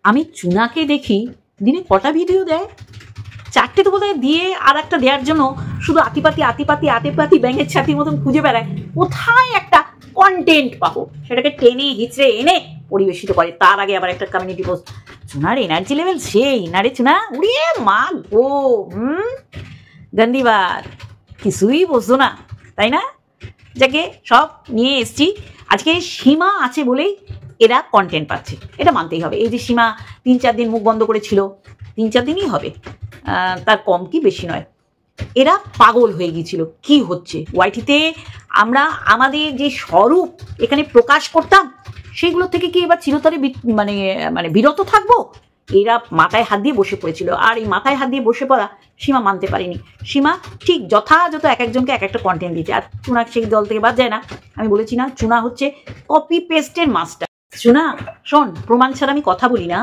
আমি চুনাকে দেখি দিনে কটা ভিডিও দেয়, 4টে তো বোধহয় দিয়ে আর একটা দেওয়ার জন্য শুধু আতিপাতি ব্যাঙের ছাতির মতন খুঁজে বেড়ায় কোথায় একটা কন্টেন্ট পাবো, সেটাকে টেনে হিচড়ে এনে পরিবেশিত করে। তার আগে আবার একটা community post, Chunar energy level সেই নারে চুনা উড়িয়ে মা গো, গান্ধীবাদ কিছুই বসতো না, তাই না? যাকে সব নিয়ে এসছি, আজকে সীমা আছে বলেই এরা কন্টেন্ট পাচ্ছে, এটা মানতেই হবে। এই যে সীমা 3-4 দিন মুখ বন্ধ করেছিল, 3-4 দিনই হবে, তার কম কি বেশি নয়, এরা পাগল হয়ে গিয়েছিল কি হচ্ছে ওয়াইটিতে। আমরা আমাদের যে স্বরূপ এখানে প্রকাশ করতাম সেইগুলো থেকে কি এবার চিরতরে মানে মানে বিরত থাকবো? এরা মাথায় হাত দিয়ে বসে পড়েছিল, আর এই মাথায় হাত দিয়ে বসে পড়া সীমা মানতে পারেনি। সীমা ঠিক যথাযথ এক একজনকে এক একটা কন্টেন্ট দিচ্ছে, আর চুনা সেই দল থেকে বাদ যায় না। আমি বলেছি না, চুনা হচ্ছে কপি পেস্টের মাস্টার। চুনা শোন, প্রমাণ ছাড়া আমি কথা বলি না।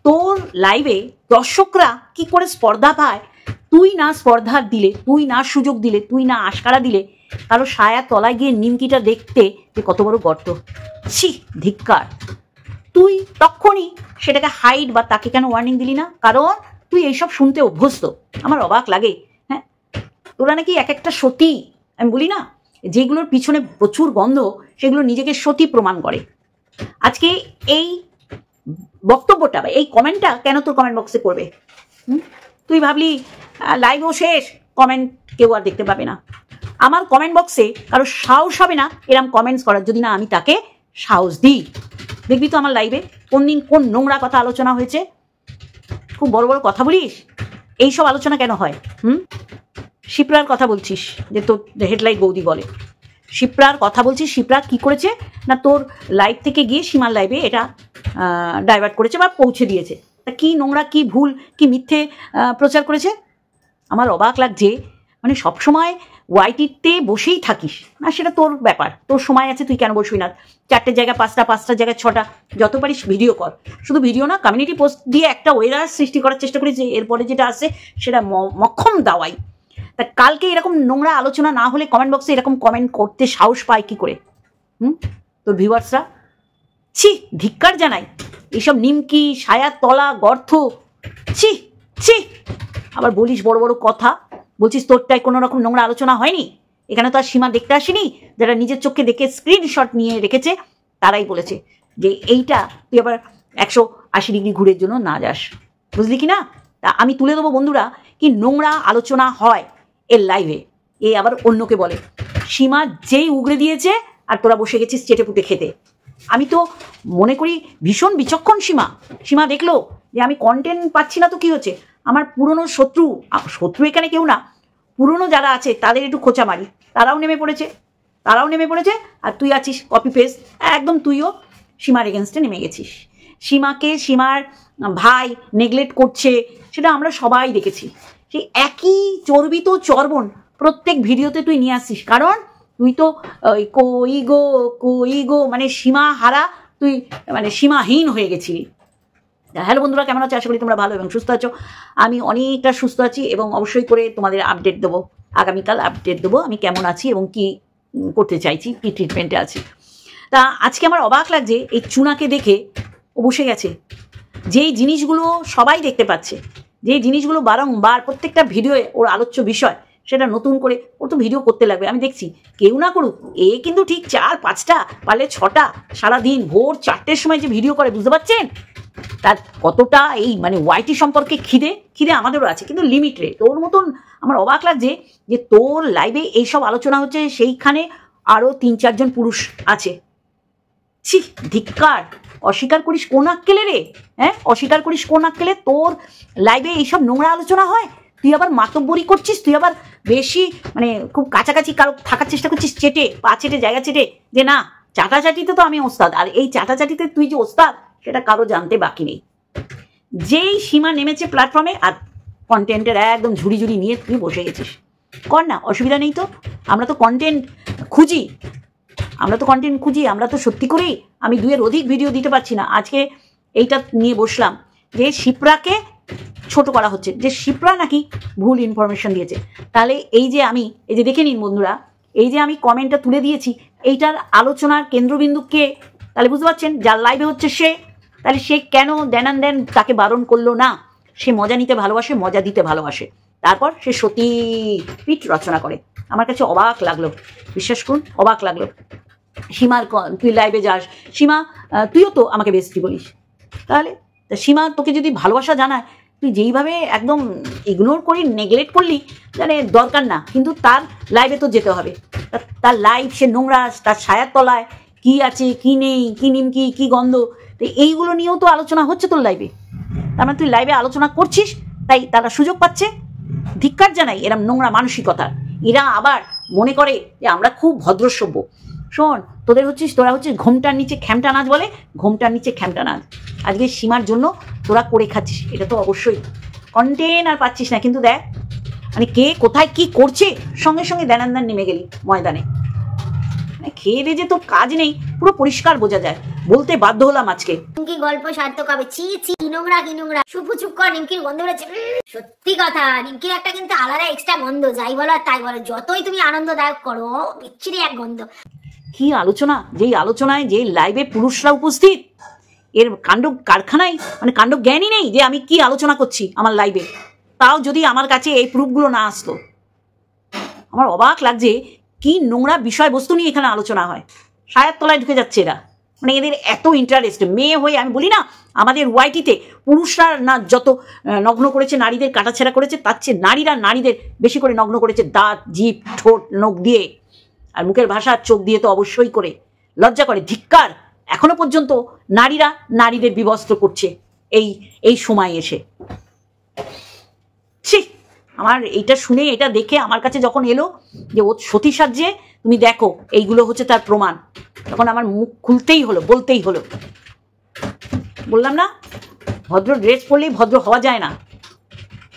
তোর লাইভে দর্শকরা কি করে স্পর্ধা পায়, তুই না স্পর্ধা দিলে, তুই না সুযোগ দিলে, তুই না আশকারা দিলে, কারো সায়া তলায় গিয়ে নিমকিটা দেখতে যে কত বড় গর্ত, ছি ধিক্কার। তুই তখনই সেটাকে হাইড বা তাকে কেন ওয়ার্নিং দিলি না? কারণ তুই এইসব শুনতে অভ্যস্ত। আমার অবাক লাগে, হ্যাঁ, তোরা নাকি এক একটা সতী, আমি বলি না, যেগুলোর পিছনে প্রচুর গন্ধ সেগুলো নিজেকে সতী প্রমাণ করে। আজকে এই বক্তব্যটা বা এই কমেন্টটা কেন তোর কমেন্ট বক্সে করবে? তুই ভাবলি লাইভও শেষ, কমেন্ট কেউ আর দেখতে পাবে না। আমার কমেন্ট বক্সে কারো সাহস হবে না এরম কমেন্টস করার, যদি না আমি তাকে সাহস দিই। দেখবি তো আমার লাইভে কোন দিন কোন নোংরা কথা আলোচনা হয়েছে। খুব বড় বড় কথা বলিস, এইসব আলোচনা কেন হয়? শিপ্রার কথা বলছিস, যে তোর হেডলাইট বৌদি বলে, শিপ্রার কথা বলছিস। শিপ্রা কি করেছে না, তোর লাইভ থেকে গিয়ে সীমার লাইভে এটা ডাইভার্ট করেছে বা পৌঁছে দিয়েছে। তা কি নোংরা, কি ভুল, কি মিথ্যে প্রচার করেছে? আমার অবাক লাগছে, মানে সবসময় ওয়াইটিতে বসেই থাকিস না, সেটা তোর ব্যাপার, তোর সময় আছে, তুই কেন বসবি না? 4টের জায়গায় 5টা, 5টার জায়গায় 6টা, যত পারিস ভিডিও কর। শুধু ভিডিও না, কমিউনিটি পোস্ট দিয়ে একটা ওয়েরার সৃষ্টি করার চেষ্টা করিস, যে এরপরে যেটা আসে সেটা মক্ষম দাওয়াই। তা কালকে এরকম নোংরা আলোচনা না হলে কমেন্ট বক্সে এরকম কমেন্ট করতে সাহস পায় কি করে? তোর ভিউয়ার্সরা, ছি ধিক্কার জানাই। এইসব নিমকি, সায়ার তলা, গর্ত, ছি ছি। আবার বলিস বড় বড় কথা, বলছিস তোরটায় কোনো রকম নোংরা আলোচনা হয়নি। এখানে তো আর সীমা দেখতে আসেনি, যারা নিজের চোখে দেখে স্ক্রিনশট নিয়ে রেখেছে তারাই বলেছে যে এইটা তুই আবার 180 ডিগ্রি ঘুরের জন্য না যাস, বুঝলি কি না? তা আমি তুলে দেবো বন্ধুরা, কি নোংরা আলোচনা হয় এর লাইভে। এ আবার অন্যকে বলে সীমা যেই উগড়ে দিয়েছে আর তোরা বসে গেছিস চেটে পুটে খেতে। আমি তো মনে করি ভীষণ বিচক্ষণ সীমা। সীমা দেখলো যে আমি কন্টেন্ট পাচ্ছি না, তো কি হচ্ছে, আমার পুরনো শত্রু এখানে কেউ না, পুরনো যারা আছে তাদের একটু খোঁচা মারি, তারাও নেমে পড়েছে, আর তুই আছিস কপি পেস্ট, একদম তুইও সীমার এগেনস্টে নেমে গেছিস। সীমাকে সীমার ভাই নেগলেক্ট করছে, সেটা আমরা সবাই দেখেছি। সেই একই চর্বিত চর্বণ প্রত্যেক ভিডিওতে তুই নিয়ে আসছিস, কারণ তুই তো কই গো মানে সীমা হারা, তুই মানে সীমাহীন হয়ে গেছিলি। হ্যালো বন্ধুরা, কেমন আছো? আশা করি তোমরা ভালো এবং সুস্থ আছো। আমি অনেকটা সুস্থ আছি এবং অবশ্যই করে তোমাদের আপডেট দেবো, আগামীকাল আপডেট দেবো আমি কেমন আছি এবং কি করতে চাইছি, কি ট্রিটমেন্টে আছি। তা আজকে আমার অবাক লাগছে, এই চুনাকে দেখে ও বসে গেছে। যেই জিনিসগুলো সবাই দেখতে পাচ্ছে, যেই জিনিসগুলো বারংবার প্রত্যেকটা ভিডিওয়ে ওর আলোচ্য বিষয়, সেটা নতুন করে ওর তো ভিডিও করতে লাগবে। আমি দেখছি কেউ না করুক, এ কিন্তু ঠিক 4-5টা পারলে 6টা সারাদিন ভোর 4টের সময় যে ভিডিও করে, বুঝতে পারছেন তার কতটা এই মানে ওয়াইটি সম্পর্কে খিদে আমাদেরও আছে, কিন্তু লিমিটে। তোর মতন আমার অবাক লাগছে যে তোর লাইভে এইসব আলোচনা হচ্ছে, সেইখানে আরও 3-4 জন পুরুষ আছে। ছি ধিক্কার। অস্বীকার করিস কোন আক্কেলে রে? হ্যাঁ, অস্বীকার করিস কোন আক্কেলে? তোর লাইভে এইসব নোংরা আলোচনা হয়, তুই আবার মাতব্বরি করছিস, তুই আবার বেশি মানে খুব কাছাকাছি কারো থাকার চেষ্টা করছিস, চেটে পা চেটে জায়গা চেটে, যে না চাটাচাটিতে তো আমি ওস্তাদ, আর এই চাটাচাটিতে তুই যে ওস্তাদ সেটা কারো জানতে বাকি নেই। যেই সীমা নেমেছে প্ল্যাটফর্মে আর কন্টেন্টের একদম ঝুড়ি নিয়ে তুই বসে গেছিস, কর না, অসুবিধা নেই তো। আমরা তো কন্টেন্ট খুঁজি, আমরা তো সত্যি করেই আমি 2-এর অধিক ভিডিও দিতে পারছি না। আজকে এইটা নিয়ে বসলাম যে শিপ্রাকে ছোট করা হচ্ছে, যে শিপ্রা নাকি ভুল ইনফরমেশন দিয়েছে। তাহলে এই যে দেখে নিন বন্ধুরা, এই যে আমি কমেন্টটা তুলে দিয়েছি, এইটার আলোচনার কেন্দ্রবিন্দু কে? তাহলে বুঝতে পারছেন, যার লাইভে হচ্ছে সে, তাহলে সে কেন দেন তাকে বারণ করলো না? সে মজা নিতে ভালোবাসে, মজা দিতে ভালোবাসে। তারপর সে সতী পিঠ রচনা করে। আমার কাছে অবাক লাগলো, বিশ্বাস করুন অবাক লাগলো। সীমার তুই লাইভে যাস, সীমা তুইও তো আমাকে বেস্টি বলিস, তাহলে সীমা তোকে যদি ভালোবাসা জানায়, তুই যেইভাবে একদম ইগনোর করি, নেগলেক্ট করলি, মানে দরকার না, কিন্তু তার লাইভে তো যেতে হবে। তার লাইভ, সে নোংরা, তার ছায়ার তলায় কি আছে কি নেই, কি নিমকি কি গন্ধ, তো এইগুলো নিয়েও তো আলোচনা হচ্ছে তোর লাইভে। তার মানে তুই লাইভে আলোচনা করছিস, তাই তারা সুযোগ পাচ্ছে। ধিক্কার জানাই এরম নোংরা মানসিকতার। এরা আবার মনে করে যে আমরা খুব ভদ্রসভ্য। শোন, তোরা হচ্ছিস ঘোমটার নিচে খ্যামটা নাচ বলে, ঘোমটার নিচে খ্যামটা নাচ। আজকে সীমার জন্য তোরা করে খাচ্ছিস, এটা তো অবশ্যই। কন্টেন্ট আর পাচ্ছিস না, কিন্তু দেখ মানে কে কোথায় কি করছে, সঙ্গে সঙ্গে দেন নেমে গেলি ময়দানে। খেয়ে দিয়ে যে তোর কাজ নেই পুরো পরিষ্কার বোঝা যায়, বলতে বাধ্য হলাম আজকে। নিমকি গল্প সার্থক হবে। ছি ছি, কি নোংরা কি নোংরা। শুভু চুপ কর, নিমকির গন্ধ বেরোচ্ছে। সত্যি কথা, নিমকির একটা কিন্তু আলাদা এক্সট্রা গন্ধ, যাই বলো আর তাই বলো, যতই তুমি আনন্দদায়ক করো, বিচ্ছিরি এক গন্ধ। কি আলোচনা, যেই আলোচনায় যে লাইভে পুরুষরা উপস্থিত, এর কাণ্ড কারখানায় মানে কাণ্ড জ্ঞানই নেই যে আমি কি আলোচনা করছি আমার লাইভে। তাও যদি আমার কাছে এই প্রুফগুলো না আসতো, আমার অবাক লাগছে কি নোংরা বিষয়বস্তু নিয়ে এখানে আলোচনা হয়। সায়ার তলায় ঢুকে যাচ্ছে এরা, মানে এদের এত ইন্টারেস্ট। মেয়ে হয়ে আমি বলি না, আমাদের ওয়াইটিতে পুরুষরা না যত নগ্ন করেছে, নারীদের কাটাছেড়া করেছে, তার চেয়ে নারীরা নারীদের বেশি করে নগ্ন করেছে, দাঁত, জিভ, ঠোঁট, নখ দিয়ে, আর মুখের ভাষা, চোখ দিয়ে তো অবশ্যই করে। লজ্জা করে, ধিক্কার। এখনো পর্যন্ত নারীরা নারীদের বিবস্ত্র করছে এই সময় এসে। ছি, আমার এইটা শুনে, এটা দেখে আমার কাছে যখন এলো যে ও সতী সাজ্যে, তুমি দেখো এইগুলো হচ্ছে তার প্রমাণ, তখন আমার মুখ খুলতেই হলো, বলতেই হলো। বললাম না, ভদ্র ড্রেস পরলেই ভদ্র হওয়া যায় না।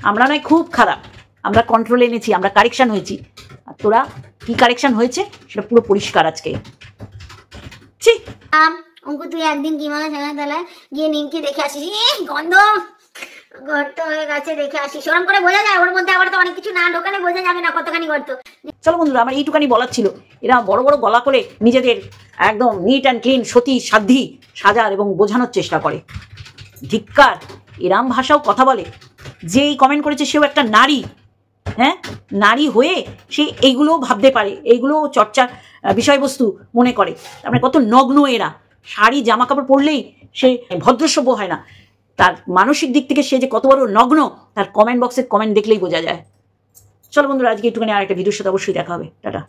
আমরা নয় খুব খারাপ, আমরা কন্ট্রোল এনেছি, আমরা কারেকশন হয়েছি। আর তোরা কি কারেকশন হয়েছে সেটা পুরো পরিষ্কার আজকে। ছি, অঙ্কু তুই একদিন কি মানে সেখানে গিয়ে নিমকি দেখে আসিস, গন্ধ গর্ত হয়ে গেছে, দেখে আসিস। ওরম করে বোঝা যায়, ওর মধ্যে আবার তো অনেক কিছু না ঢোকালে বোঝা যাবে না কতখানি গর্ত। চলো বন্ধুরা, আমার এইটুকানি বলার ছিল। এরা বড় বড় গলা করে নিজেদের একদম নিট অ্যান্ড ক্লিন সতী সাধ্যি সাজার এবং বোঝানোর চেষ্টা করে। ধিক্কার, এরাম ভাষাও কথা বলে। যেই কমেন্ট করেছে সেও একটা নারী, হ্যাঁ, নারী হয়ে সে এইগুলোও ভাবতে পারে, এইগুলো চর্চার বিষয়বস্তু মনে করে। তারপরে কত নগ্ন এরা, শাড়ি জামা কাপড় পরলেই সে ভদ্রসভ্য হয় না। তার মানসিক দিক থেকে সে যে কত বড় নগ্ন, তার কমেন্ট বক্সের কমেন্ট দেখলেই বোঝা যায়। চলো বন্ধুরা, আজকে একটুখানি আর একটা ভিডিওর সাথে অবশ্যই দেখা হবে। টাটা।